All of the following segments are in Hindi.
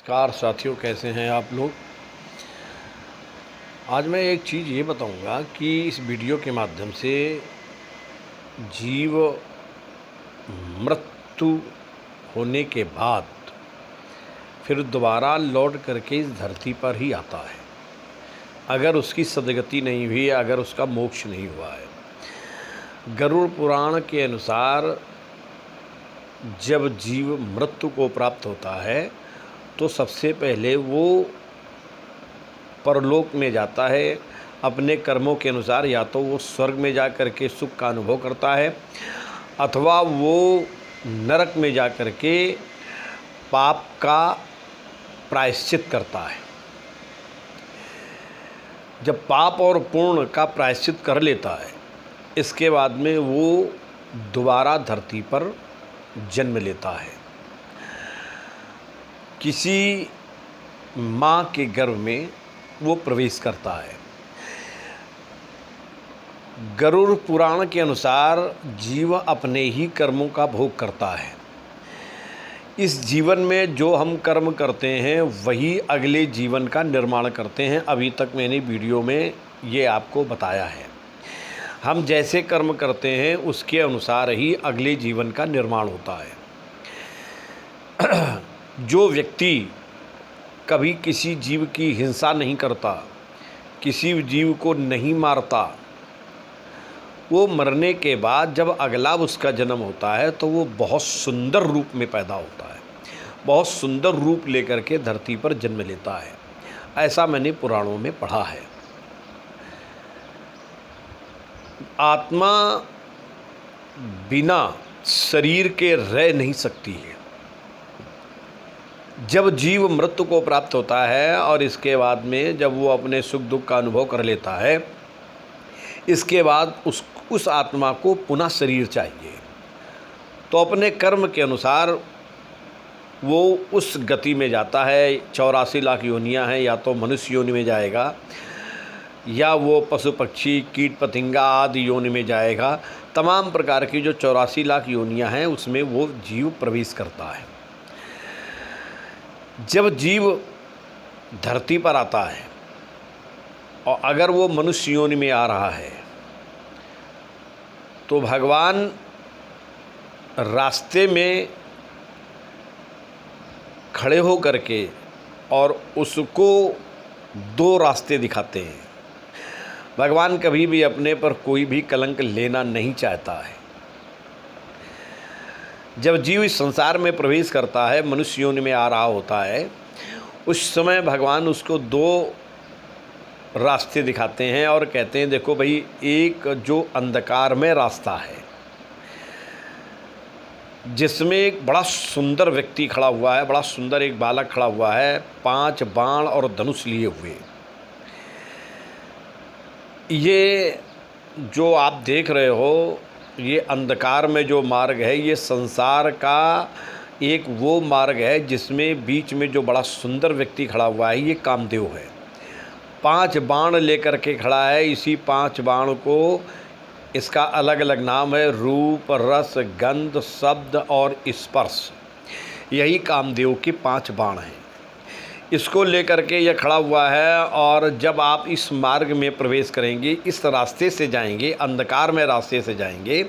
नमस्कार साथियों, कैसे हैं आप लोग। आज मैं एक चीज़ ये बताऊंगा कि इस वीडियो के माध्यम से जीव मृत्यु होने के बाद फिर दोबारा लौट करके इस धरती पर ही आता है, अगर उसकी सदगति नहीं हुई, अगर उसका मोक्ष नहीं हुआ है। गरुड़ पुराण के अनुसार जब जीव मृत्यु को प्राप्त होता है तो सबसे पहले वो परलोक में जाता है। अपने कर्मों के अनुसार या तो वो स्वर्ग में जा कर के सुख का अनुभव करता है, अथवा वो नरक में जा कर के पाप का प्रायश्चित करता है। जब पाप और पुण्य का प्रायश्चित कर लेता है, इसके बाद में वो दोबारा धरती पर जन्म लेता है। किसी माँ के गर्भ में वो प्रवेश करता है। गरुड़ पुराण के अनुसार जीव अपने ही कर्मों का भोग करता है। इस जीवन में जो हम कर्म करते हैं वही अगले जीवन का निर्माण करते हैं। अभी तक मैंने वीडियो में ये आपको बताया है। हम जैसे कर्म करते हैं उसके अनुसार ही अगले जीवन का निर्माण होता है। जो व्यक्ति कभी किसी जीव की हिंसा नहीं करता, किसी जीव को नहीं मारता, वो मरने के बाद जब अगला उसका जन्म होता है तो वो बहुत सुंदर रूप में पैदा होता है, बहुत सुंदर रूप लेकर के धरती पर जन्म लेता है। ऐसा मैंने पुराणों में पढ़ा है। आत्मा बिना शरीर के रह नहीं सकती है। जब जीव मृत्यु को प्राप्त होता है और इसके बाद में जब वो अपने सुख दुख का अनुभव कर लेता है, इसके बाद उस आत्मा को पुनः शरीर चाहिए। तो अपने कर्म के अनुसार वो उस गति में जाता है। 84 लाख योनियाँ हैं, या तो मनुष्य योनि में जाएगा, या वो पशु पक्षी कीट पतंगा आदि योनि में जाएगा। तमाम प्रकार की जो 84 लाख योनियाँ हैं उसमें वो जीव प्रवेश करता है। जब जीव धरती पर आता है और अगर वो मनुष्य योनि में आ रहा है तो भगवान रास्ते में खड़े हो करके और उसको दो रास्ते दिखाते हैं। भगवान कभी भी अपने पर कोई भी कलंक लेना नहीं चाहता है। जब जीव इस संसार में प्रवेश करता है, मनुष्य योनि में आ रहा होता है, उस समय भगवान उसको दो रास्ते दिखाते हैं और कहते हैं, देखो भाई, एक जो अंधकार में रास्ता है जिसमें एक बड़ा सुंदर व्यक्ति खड़ा हुआ है, बड़ा सुंदर एक बालक खड़ा हुआ है, 5 बाण और धनुष लिए हुए। ये जो आप देख रहे हो, ये अंधकार में जो मार्ग है, ये संसार का एक वो मार्ग है जिसमें बीच में जो बड़ा सुंदर व्यक्ति खड़ा हुआ है, ये कामदेव है। 5 बाण लेकर के खड़ा है। इसी 5 बाण को, इसका अलग अलग नाम है, रूप, रस, गंध, शब्द और स्पर्श। यही कामदेव के 5 बाण हैं। इसको लेकर के यह खड़ा हुआ है। और जब आप इस मार्ग में प्रवेश करेंगे, इस रास्ते से जाएंगे, अंधकार में रास्ते से जाएंगे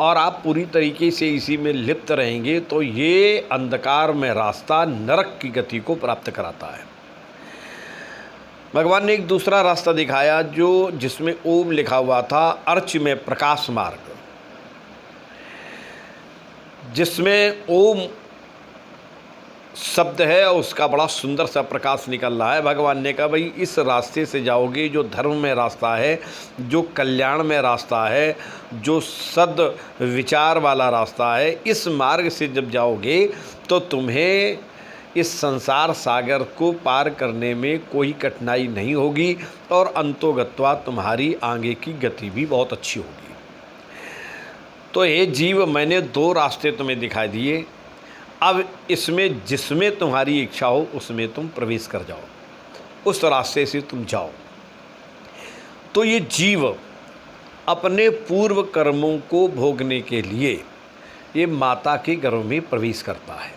और आप पूरी तरीके से इसी में लिप्त रहेंगे, तो ये अंधकार में रास्ता नरक की गति को प्राप्त कराता है। भगवान ने एक दूसरा रास्ता दिखाया जिसमें ओम लिखा हुआ था, अर्च में प्रकाश मार्ग, जिसमें ओम शब्द है और उसका बड़ा सुंदर सा प्रकाश निकल रहा है। भगवान ने कहा, भाई इस रास्ते से जाओगे, जो धर्म में रास्ता है, जो कल्याण में रास्ता है, जो सद विचार वाला रास्ता है, इस मार्ग से जब जाओगे तो तुम्हें इस संसार सागर को पार करने में कोई कठिनाई नहीं होगी और अंतोगत्वा तुम्हारी आगे की गति भी बहुत अच्छी होगी। तो ये जीव, मैंने 2 रास्ते तुम्हें दिखाई दिए। अब इसमें जिसमें तुम्हारी इच्छा हो उसमें तुम प्रवेश कर जाओ, उस रास्ते से तुम जाओ। तो ये जीव अपने पूर्व कर्मों को भोगने के लिए ये माता के गर्भ में प्रवेश करता है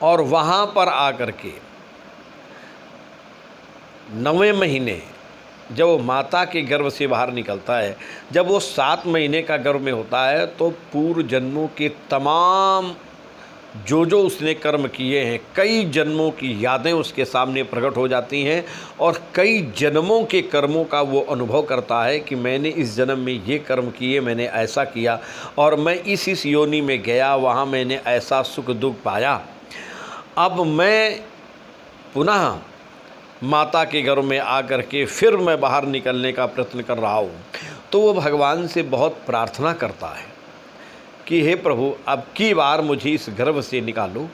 और वहाँ पर आकर के 9वें महीने जब वो माता के गर्भ से बाहर निकलता है, जब वो 7 महीने का गर्भ में होता है, तो पूर्व जन्मों के तमाम जो उसने कर्म किए हैं, कई जन्मों की यादें उसके सामने प्रकट हो जाती हैं और कई जन्मों के कर्मों का वो अनुभव करता है कि मैंने इस जन्म में ये कर्म किए, मैंने ऐसा किया और मैं इस योनि में गया, वहाँ मैंने ऐसा सुख दुख पाया। अब मैं पुनः माता के गर्भ में आकर के फिर मैं बाहर निकलने का प्रयत्न कर रहा हूँ। तो वो भगवान से बहुत प्रार्थना करता है कि हे प्रभु, अब की बार मुझे इस गर्भ से निकालो।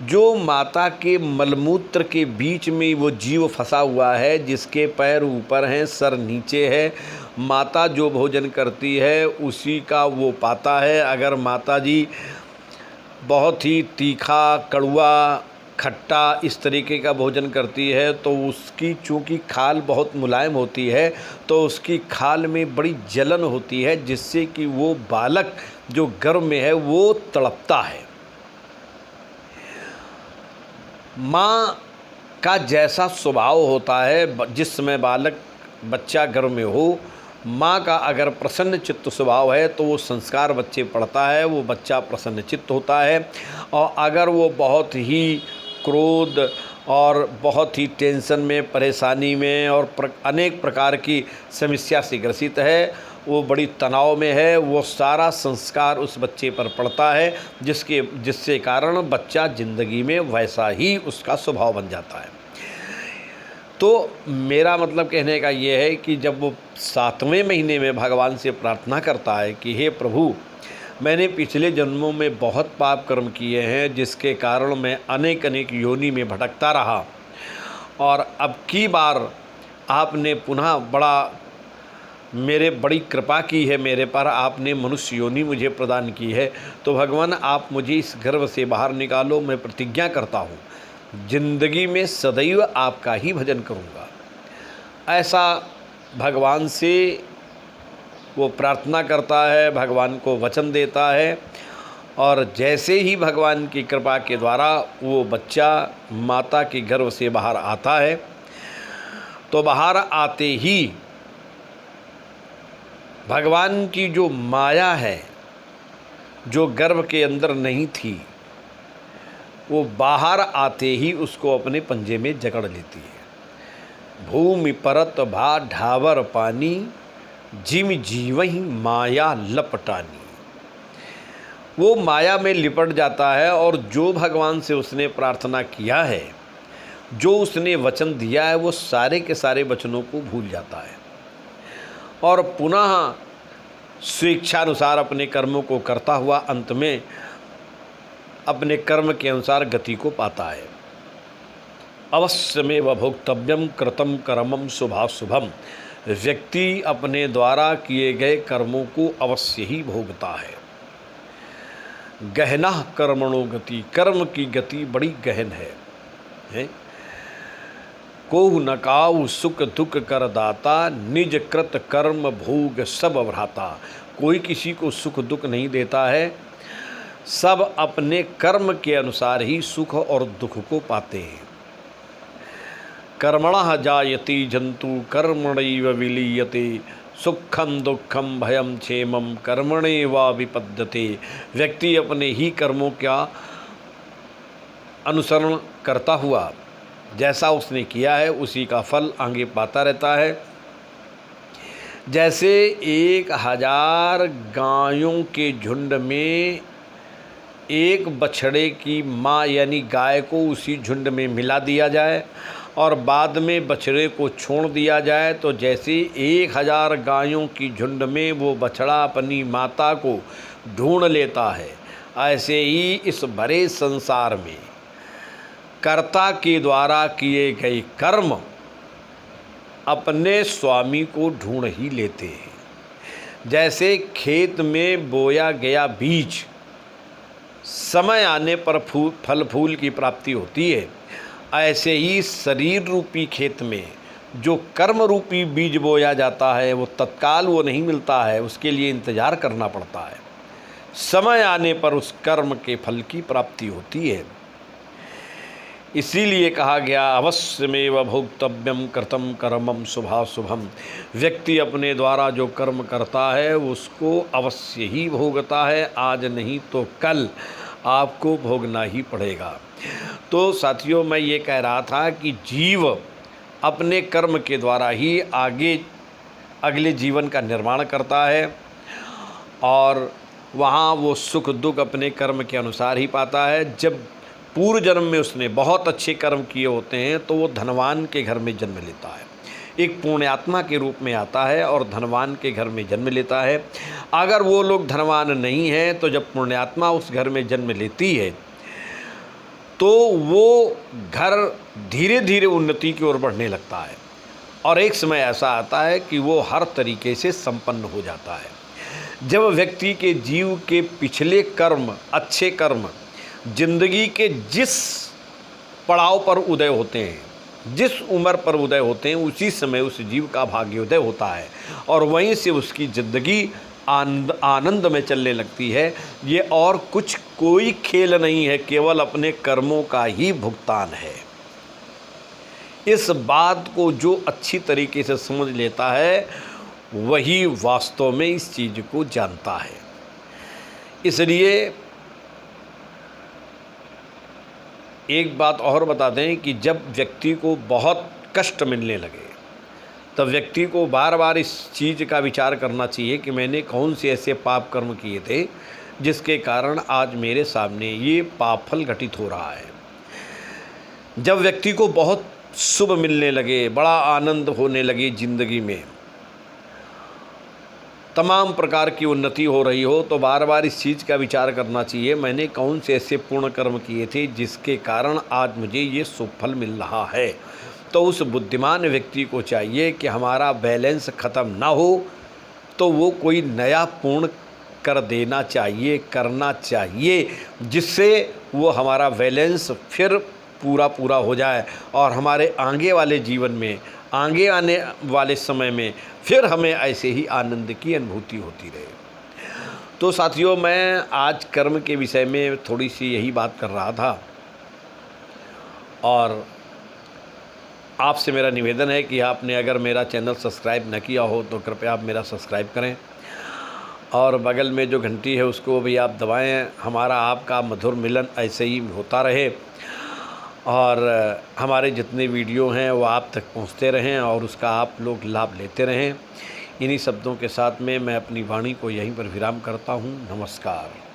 जो माता के मलमूत्र के बीच में वो जीव फंसा हुआ है, जिसके पैर ऊपर हैं, सर नीचे है, माता जो भोजन करती है उसी का वो पाता है। अगर माता जी बहुत ही तीखा, कड़वा, खट्टा इस तरीके का भोजन करती है तो उसकी चूँकि खाल बहुत मुलायम होती है, तो उसकी खाल में बड़ी जलन होती है, जिससे कि वो बालक जो गर्भ में है वो तड़पता है। माँ का जैसा स्वभाव होता है, जिस समय बच्चा गर्भ में हो, माँ का अगर प्रसन्न चित्त स्वभाव है तो वो संस्कार बच्चे पढ़ता है, वो बच्चा प्रसन्न चित्त होता है। और अगर वो बहुत ही क्रोध और बहुत ही टेंशन में, परेशानी में और अनेक प्रकार की समस्या से ग्रसित है, वो बड़ी तनाव में है, वो सारा संस्कार उस बच्चे पर पड़ता है, जिससे कारण बच्चा ज़िंदगी में वैसा ही उसका स्वभाव बन जाता है। तो मेरा मतलब कहने का ये है कि जब वो 7वें महीने में भगवान से प्रार्थना करता है कि हे प्रभु, मैंने पिछले जन्मों में बहुत पाप कर्म किए हैं, जिसके कारण मैं अनेक योनि में भटकता रहा, और अब की बार आपने पुनः बड़ी कृपा की है मेरे पर, आपने मनुष्य योनि मुझे प्रदान की है। तो भगवान, आप मुझे इस गर्भ से बाहर निकालो। मैं प्रतिज्ञा करता हूँ जिंदगी में सदैव आपका ही भजन करूँगा। ऐसा भगवान से वो प्रार्थना करता है, भगवान को वचन देता है। और जैसे ही भगवान की कृपा के द्वारा वो बच्चा माता के गर्भ से बाहर आता है, तो बाहर आते ही भगवान की जो माया है, जो गर्भ के अंदर नहीं थी, वो बाहर आते ही उसको अपने पंजे में जकड़ लेती है। भूमि परत भा ढावर पानी, जिम जीवहि माया लपटानी। वो माया में लिपट जाता है और जो भगवान से उसने प्रार्थना किया है, जो उसने वचन दिया है, वो सारे के सारे वचनों को भूल जाता है और पुनः स्वेच्छानुसार अपने कर्मों को करता हुआ अंत में अपने कर्म के अनुसार गति को पाता है। अवश्यमेव भोक्तव्यम कृतम कर्मम शुभाशुभम। व्यक्ति अपने द्वारा किए गए कर्मों को अवश्य ही भोगता है। गहना कर्मणो गति, कर्म की गति बड़ी गहन है? कोहु न काऊ सुख दुख कर दाता, निज कृत कर्म भोग सब भ्राता। कोई किसी को सुख दुख नहीं देता है, सब अपने कर्म के अनुसार ही सुख और दुख को पाते हैं। कर्मणः जायति जंतु कर्मणैव विलीयते, सुखम दुखम भयम क्षेमम कर्मणैव विपद्यते। व्यक्ति अपने ही कर्मों का अनुसरण करता हुआ जैसा उसने किया है उसी का फल आगे पाता रहता है। जैसे 1000 गायों के झुंड में एक बछड़े की माँ यानी गाय को उसी झुंड में मिला दिया जाए और बाद में बछड़े को छोड़ दिया जाए, तो जैसे 1000 गायों की झुंड में वो बछड़ा अपनी माता को ढूंढ लेता है, ऐसे ही इस भरे संसार में कर्ता के द्वारा किए गए कर्म अपने स्वामी को ढूंढ ही लेते हैं। जैसे खेत में बोया गया बीज समय आने पर फल फूल की प्राप्ति होती है, ऐसे ही शरीर रूपी खेत में जो कर्म रूपी बीज बोया जाता है वो तत्काल वो नहीं मिलता है, उसके लिए इंतज़ार करना पड़ता है। समय आने पर उस कर्म के फल की प्राप्ति होती है। इसीलिए कहा गया अवश्यमेव भोक्तव्यम कृतं कर्मं शुभाशुभम। व्यक्ति अपने द्वारा जो कर्म करता है उसको अवश्य ही भोगता है, आज नहीं तो कल आपको भोगना ही पड़ेगा। तो साथियों, मैं ये कह रहा था कि जीव अपने कर्म के द्वारा ही अगले जीवन का निर्माण करता है और वहाँ वो सुख दुख अपने कर्म के अनुसार ही पाता है। जब पूर्व जन्म में उसने बहुत अच्छे कर्म किए होते हैं तो वो धनवान के घर में जन्म लेता है, एक पुण्यात्मा के रूप में आता है और धनवान के घर में जन्म लेता है। अगर वो लोग धनवान नहीं हैं तो जब पुण्यात्मा उस घर में जन्म लेती है तो वो घर धीरे धीरे उन्नति की ओर बढ़ने लगता है और एक समय ऐसा आता है कि वो हर तरीके से संपन्न हो जाता है। जब व्यक्ति के जीव के पिछले कर्म, अच्छे कर्म जिंदगी के जिस पड़ाव पर उदय होते हैं, जिस उम्र पर उदय होते हैं, उसी समय उस जीव का भाग्योदय होता है और वहीं से उसकी ज़िंदगी आनंद में चलने लगती है। ये और कुछ कोई खेल नहीं है, केवल अपने कर्मों का ही भुगतान है। इस बात को जो अच्छी तरीके से समझ लेता है वही वास्तव में इस चीज़ को जानता है। इसलिए एक बात और बता दें कि जब व्यक्ति को बहुत कष्ट मिलने लगे तब व्यक्ति को बार बार इस चीज़ का विचार करना चाहिए कि मैंने कौन से ऐसे पाप कर्म किए थे जिसके कारण आज मेरे सामने ये पाप फल घटित हो रहा है। जब व्यक्ति को बहुत शुभ मिलने लगे, बड़ा आनंद होने लगे ज़िंदगी में, तमाम प्रकार की उन्नति हो रही हो, तो बार बार इस चीज़ का विचार करना चाहिए मैंने कौन से ऐसे पूर्ण कर्म किए थे जिसके कारण आज मुझे ये शुभ फल मिल रहा है। तो उस बुद्धिमान व्यक्ति को चाहिए कि हमारा बैलेंस ख़त्म ना हो तो वो कोई नया पूर्ण कर देना चाहिए, करना चाहिए, जिससे वो हमारा बैलेंस फिर पूरा हो जाए और हमारे आगे वाले जीवन में, आगे आने वाले समय में फिर हमें ऐसे ही आनंद की अनुभूति होती रहे। तो साथियों, मैं आज कर्म के विषय में थोड़ी सी यही बात कर रहा था और आपसे मेरा निवेदन है कि आपने अगर मेरा चैनल सब्सक्राइब न किया हो तो कृपया आप मेरा सब्सक्राइब करें और बगल में जो घंटी है उसको भी आप दबाएं। हमारा आपका मधुर मिलन ऐसे ही होता रहे और हमारे जितने वीडियो हैं वो आप तक पहुंचते रहें और उसका आप लोग लाभ लेते रहें। इन्हीं शब्दों के साथ में मैं अपनी वाणी को यहीं पर विराम करता हूं। नमस्कार।